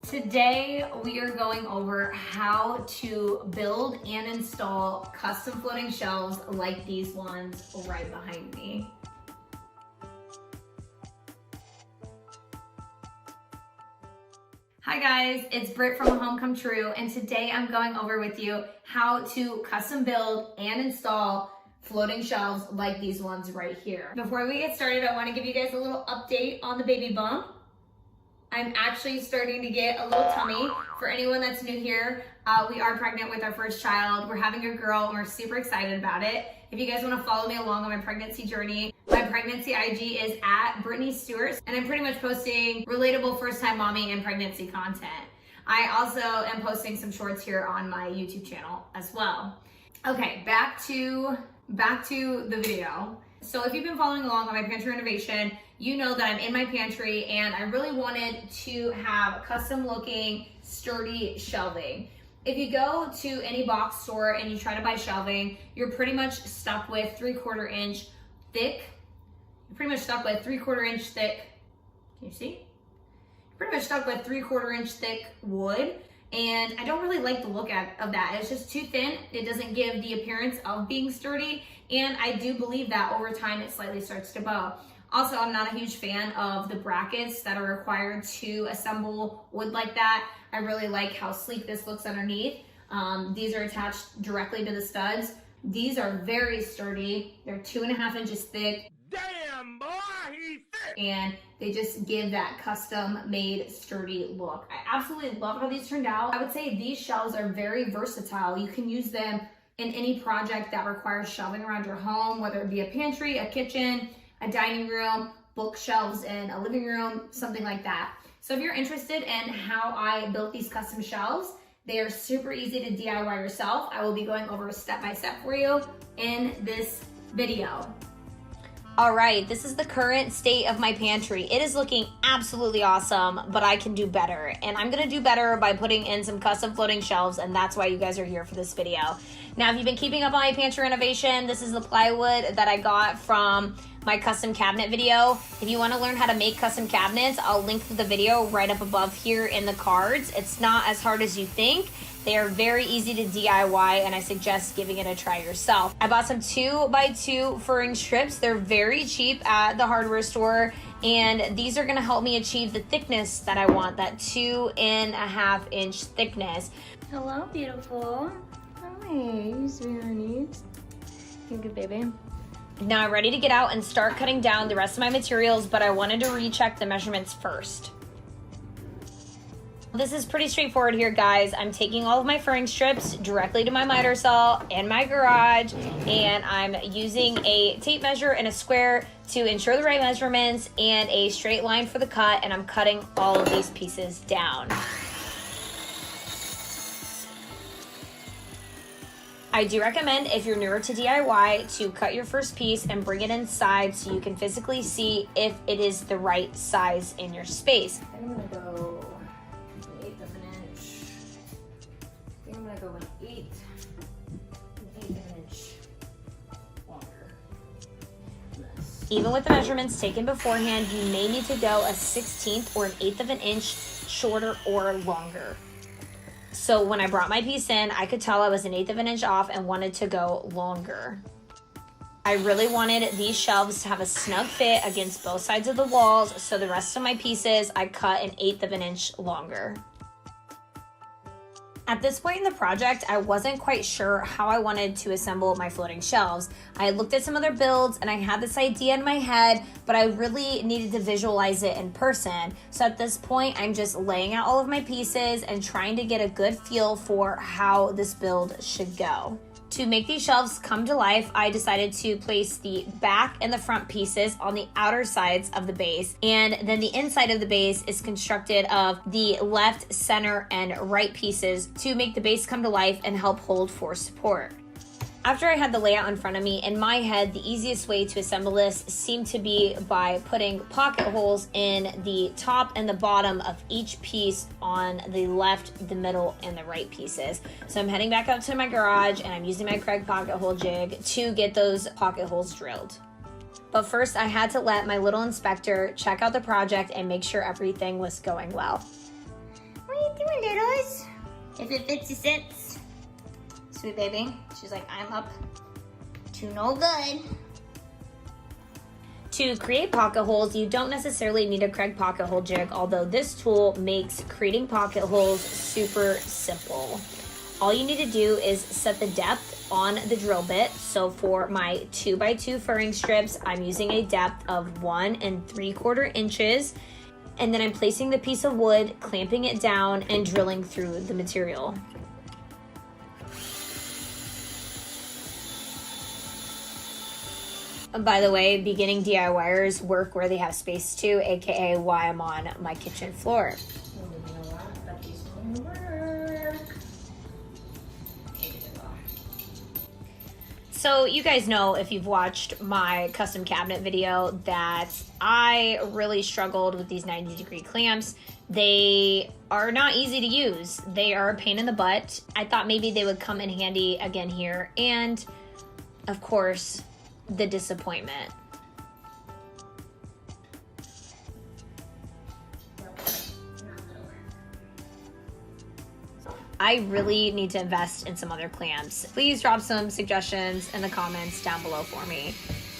Today we are going over how to build and install custom floating shelves like these ones right behind me. Hi guys, it's Britt from A Home Come True, and today I'm going over with you how to custom build and install floating shelves like these ones right here. Before we get started, I want to give you guys a little update on the baby bump. I'm actually starting to get a little tummy. For anyone that's new here, we are pregnant with our first child. We're having a girl and we're super excited about it. If you guys want to follow me along on my pregnancy journey, my pregnancy IG is at Brittany Stewart, and I'm pretty much posting relatable first-time mommy and pregnancy content. I also am posting some shorts here on my YouTube channel as well. Okay, back to the video. So if you've been following along on my pantry renovation, you know that I'm in my pantry and I really wanted to have custom looking sturdy shelving. If you go to any box store and you try to buy shelving, you're pretty much stuck with 3/4 inch thick. You're pretty much stuck with 3/4 inch thick. Can you see? You're pretty much stuck with 3/4 inch thick wood. And I don't really like the look of that. It's just too thin. It doesn't give the appearance of being sturdy. And I do believe that over time it slightly starts to bow. Also, I'm not a huge fan of the brackets that are required to assemble wood like that. I really like how sleek this looks underneath. These are attached directly to the studs. These are very sturdy. They're 2.5 inches thick. Damn, boy, he's thick! And they just give that custom made sturdy look. I absolutely love how these turned out. I would say these shelves are very versatile. You can use them in any project that requires shelving around your home, whether it be a pantry, a kitchen, a dining room, bookshelves in a living room, something like that. So if you're interested in how I built these custom shelves, they are super easy to DIY yourself. I will be going over step by step for you in this video. All right, this is the current state of my pantry. It is looking absolutely awesome, but I can do better. And I'm gonna do better by putting in some custom floating shelves, and that's why you guys are here for this video. Now, if you've been keeping up on my pantry renovation, this is the plywood that I got from my custom cabinet video. If you wanna learn how to make custom cabinets, I'll link the video right up above here in the cards. It's not as hard as you think. They are very easy to DIY, and I suggest giving it a try yourself. I bought some 2x2 furring strips. They're very cheap at the hardware store, and these are gonna help me achieve the thickness that I want, that 2.5 inch thickness. Hello, beautiful. Hi, you sweet honey. You good, baby? Now I'm ready to get out and start cutting down the rest of my materials, but I wanted to recheck the measurements first. This is pretty straightforward here, guys. I'm taking all of my furring strips directly to my miter saw in my garage, and I'm using a tape measure and a square to ensure the right measurements and a straight line for the cut, and I'm cutting all of these pieces down. I do recommend, if you're newer to DIY, to cut your first piece and bring it inside so you can physically see if it is the right size in your space. I'm gonna go 1/8 of an inch. I think I'm gonna go 1/8 of an inch longer. Even with the measurements taken beforehand, you may need to go a 1/16 or 1/8 of an inch shorter or longer. So when I brought my piece in, I could tell I was 1/8 of an inch off and wanted to go longer. I really wanted these shelves to have a snug fit against both sides of the walls, so the rest of my pieces I cut 1/8 of an inch longer. At this point in the project, I wasn't quite sure how I wanted to assemble my floating shelves. I looked at some other builds and I had this idea in my head, but I really needed to visualize it in person. So at this point, I'm just laying out all of my pieces and trying to get a good feel for how this build should go. To make these shelves come to life, I decided to place the back and the front pieces on the outer sides of the base, and then the inside of the base is constructed of the left, center, and right pieces to make the base come to life and help hold for support. After I had the layout in front of me, in my head, the easiest way to assemble this seemed to be by putting pocket holes in the top and the bottom of each piece on the left, the middle, and the right pieces. So I'm heading back up to my garage and I'm using my Craig pocket hole jig to get those pocket holes drilled. But first, I had to let my little inspector check out the project and make sure everything was going well. What are If it fits, it sits. Sweet baby. She's like, I'm up to no good. To create pocket holes, you don't necessarily need a Craig pocket hole jig, although this tool makes creating pocket holes super simple. All you need to do is set the depth on the drill bit. So for my 2x2 furring strips, I'm using a depth of 1 3/4 inches. And then I'm placing the piece of wood, clamping it down, and drilling through the material. By the way, beginning DIYers work where they have space to, aka why I'm on my kitchen floor. So you guys know, if you've watched my custom cabinet video, that I really struggled with these 90-degree clamps. They are not easy to use. They are a pain in the butt. I thought maybe they would come in handy again here. And of course, the disappointment. I really need to invest in some other clamps. Please drop some suggestions in the comments down below for me.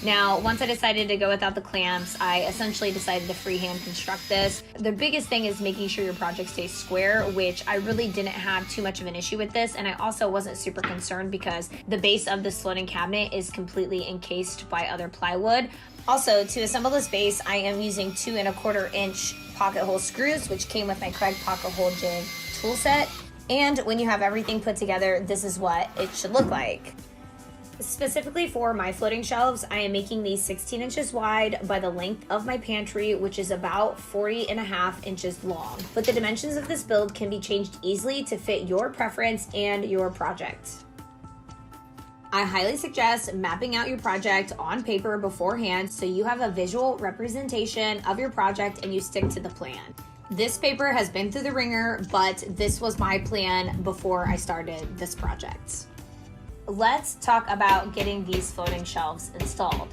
Now, once I decided to go without the clamps, I essentially decided to freehand construct this. The biggest thing is making sure your project stays square, which I really didn't have too much of an issue with this, and I also wasn't super concerned because the base of this floating cabinet is completely encased by other plywood. Also, to assemble this base, I am using 2 1/4 inch pocket hole screws, which came with my Craig pocket hole jig tool set. And when you have everything put together, this is what it should look like. Specifically for my floating shelves, I am making these 16 inches wide by the length of my pantry, which is about 40.5 inches long. But the dimensions of this build can be changed easily to fit your preference and your project. I highly suggest mapping out your project on paper beforehand so you have a visual representation of your project and you stick to the plan. This paper has been through the ringer, but this was my plan before I started this project. Let's talk about getting these floating shelves installed.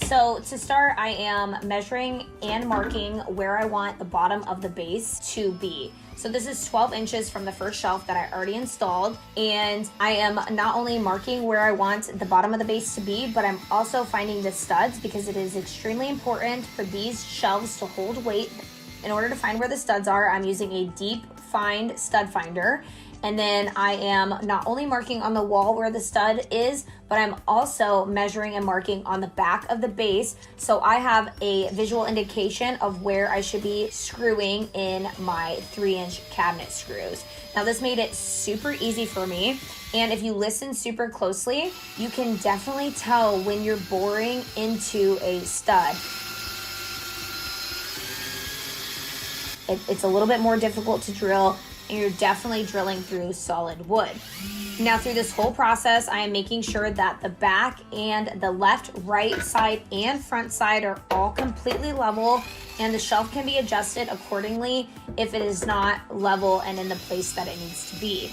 So to start, I am measuring and marking where I want the bottom of the base to be. So this is 12 inches from the first shelf that I already installed. And I am not only marking where I want the bottom of the base to be, but I'm also finding the studs because it is extremely important for these shelves to hold weight. In order to find where the studs are, I'm using a deep find stud finder. And then I am not only marking on the wall where the stud is, but I'm also measuring and marking on the back of the base. So I have a visual indication of where I should be screwing in my 3-inch cabinet screws. Now this made it super easy for me. And if you listen super closely, you can definitely tell when you're boring into a stud. It's a little bit more difficult to drill, and you're definitely drilling through solid wood. Now through this whole process, I am making sure that the back and the left, right side, and front side are all completely level, and the shelf can be adjusted accordingly if it is not level and in the place that it needs to be.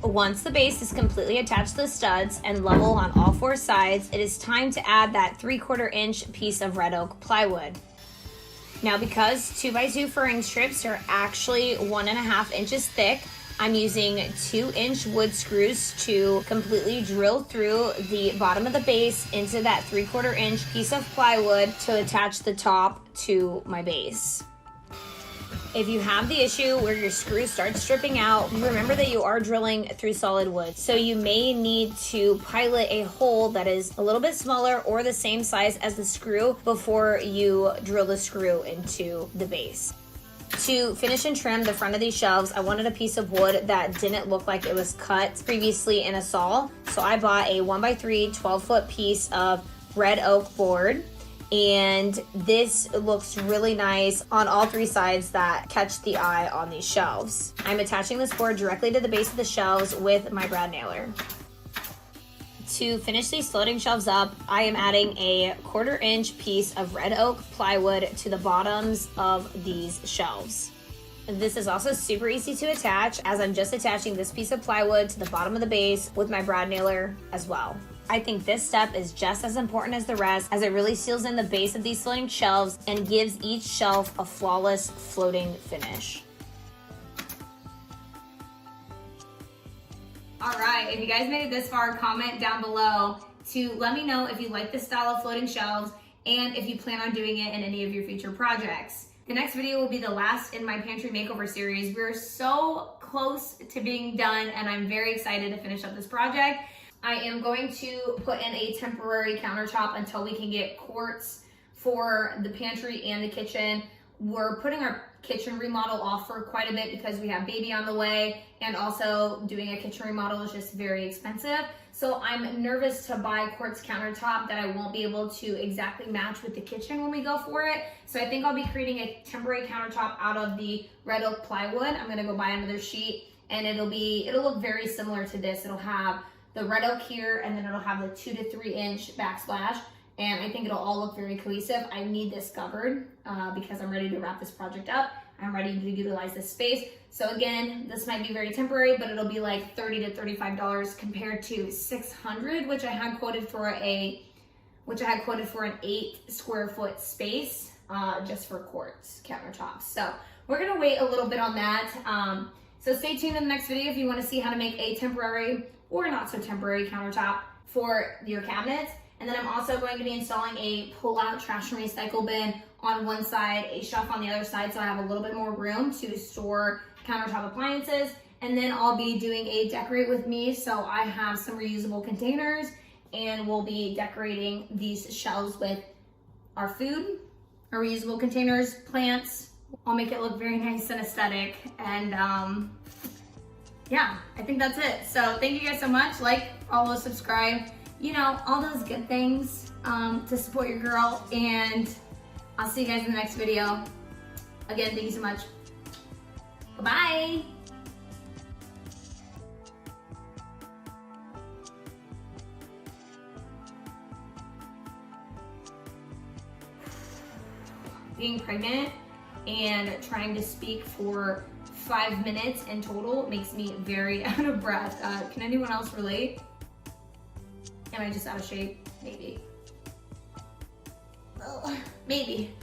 Once the base is completely attached to the studs and level on all 4 sides, it is time to add that 3/4 inch piece of red oak plywood. Now because 2x2 furring strips are actually 1.5 inches thick, I'm using 2-inch wood screws to completely drill through the bottom of the base into that 3/4 inch piece of plywood to attach the top to my base. If you have the issue where your screws start stripping out, remember that you are drilling through solid wood. So you may need to pilot a hole that is a little bit smaller or the same size as the screw before you drill the screw into the base. To finish and trim the front of these shelves, I wanted a piece of wood that didn't look like it was cut previously in a saw. So I bought a 1x3 12-foot piece of red oak board. And this looks really nice on all 3 sides that catch the eye on these shelves. I'm attaching this board directly to the base of the shelves with my brad nailer. To finish these floating shelves up, I am adding a 1/4 inch piece of red oak plywood to the bottoms of these shelves. This is also super easy to attach, as I'm just attaching this piece of plywood to the bottom of the base with my brad nailer as well. I think this step is just as important as the rest, as it really seals in the base of these floating shelves and gives each shelf a flawless floating finish. All right, if you guys made it this far, comment down below to let me know if you like this style of floating shelves and if you plan on doing it in any of your future projects. The next video will be the last in my Pantry Makeover series. We're so close to being done and I'm very excited to finish up this project. I am going to put in a temporary countertop until we can get quartz for the pantry and the kitchen. We're putting our kitchen remodel off for quite a bit because we have baby on the way, and also doing a kitchen remodel is just very expensive. So I'm nervous to buy quartz countertop that I won't be able to exactly match with the kitchen when we go for it. So I think I'll be creating a temporary countertop out of the red oak plywood. I'm gonna go buy another sheet and it'll look very similar to this. It'll have the red oak here and then it'll have the 2 to 3 inch backsplash. And I think it'll all look very cohesive. I need this covered because I'm ready to wrap this project up. I'm ready to utilize this space. So again, this might be very temporary, but it'll be like $30 to $35 compared to $600, which I had quoted for an 8 square foot space just for quartz countertops. So we're gonna wait a little bit on that. So stay tuned in the next video if you wanna see how to make a temporary or not so temporary countertop for your cabinets. And then I'm also going to be installing a pull-out trash and recycle bin on one side, a shelf on the other side, so I have a little bit more room to store countertop appliances. And then I'll be doing a decorate with me, so I have some reusable containers, and we'll be decorating these shelves with our food, our reusable containers, plants. I'll make it look very nice and aesthetic. And yeah, I think that's it. So thank you guys so much. Like, follow, subscribe. You know, all those good things to support your girl, and I'll see you guys in the next video. Again, thank you so much. Bye-bye. Being pregnant and trying to speak for 5 minutes in total makes me very out of breath. Can anyone else relate? Am I just out of shape? Maybe. Oh, maybe.